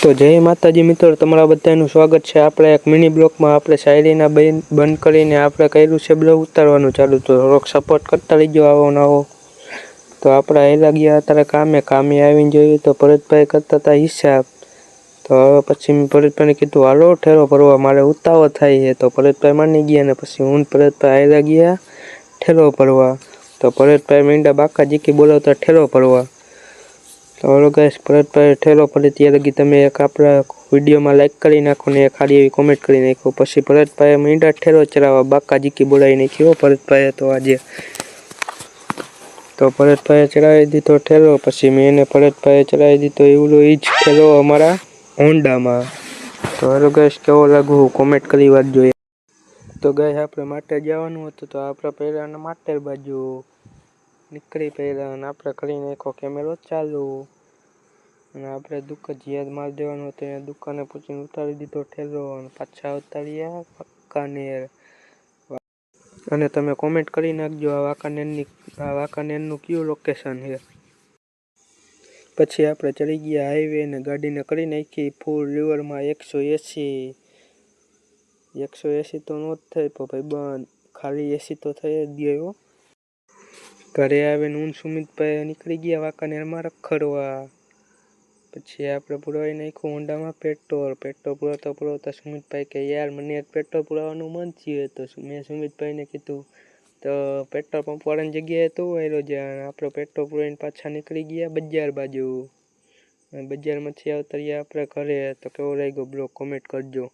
તો જય માતાજી મિત્રો, તમારા બધાનું સ્વાગત છે આપણે એક મિની બ્લોગમાં। આપણે શાયરીના બંધ કરીને આપણે કર્યું છે બ્લોગ ઉતારવાનું ચાલુ, તો થોડોક સપોર્ટ કરતા રહીજો આવો નવો। તો આપણે આવેલા ગયા અત્યારે કામે આવીને જોયું તો ભરતભાઈ કરતા હતા હિસાબ। તો હવે પછી મેં ભરતભાઈને કીધું હાલો ઠેરો ભરવા, મારે ઉતાવળ થાય છે। તો ભરતભાઈ માની ગયા ને પછી હું ભરતભાઈ આવેલા ગયા ઠેરો ભરવા। તો ભરતભાઈ મીંડા બાકા જીકી બોલાવતા ઠેરો ભરવા। તો હવે ગાઈસ ભરતભાઈ ઠેરો ભરે ત્યાં લગી તમે એક આપણા વિડીયોમાં લાઈક કરી નાખો ને એક સારી એવી કોમેન્ટ કરી નાખો। પછી ભરતભાઈએ મીંડા ઠેરો ચડાવવા બાકા જીકી બોલાવી નાખ્યો ભરતભાઈએ તો આજે। તો ભરતભાઈએ ચડાવી દીધો ઠેરો, પછી મેં એને ભરતભાઈએ ચડાવી દીધો એવડો એ જ ઠેરો અમારા હોન્ડામાં। તો હવે ગાઈસ કેવો લાગુ કોમેન્ટ કરી વાત જોઈએ। તો ગાઈસ આપણે માટે જવાનું હતું તો આપણે પહેલાં માટે બાજુ નીકળી પહેલાં અને આપણે કરી નાખો કેમેરો ચાલુ અને આપણે દુકાન જ્યાં માલ દેવાનું હતું ત્યાં દુકાને પૂછીને ઉતારી દીધો ઠેલો અને પાછા ઉતાર્યા વાંકાનેર। અને તમે કોમેન્ટ કરી નાખજો આ વાંકાનેરનું કયું લોકેશન છે। પછી આપણે ચડી ગયા હાઈવે અને ગાડીને કરી નાખી ફૂલ રિવરમાં 180। 180 તો ન જ થઈ પણ ભાઈ બંધ ખાલી 80 તો થઈ જ ગયો। ઘરે આવીને હું સુમિતભાઈ નીકળી ગયા વાંકાનેરમાં રખડવા। પછી આપણે પુરાવી નાખ્યું હોન્ડામાં પેટ્રોલ પુરાવતા સુમિતભાઈ કે યાર મને પેટ્રોલ પુરાવાનું મન થયું। તો મેં સુમિતભાઈને કીધું તો પેટ્રોલ પંપ વાળાની જગ્યાએ તો આવ્યો જ્યાં આપણે પેટ્રોલ પુરાવીને પાછા નીકળી ગયા બજાર બાજુ। બજારમાંથી આવતા રહ્યા આપણે ઘરે। તો કેવો લાગ્યો બ્લોગ કોમેન્ટ કરજો।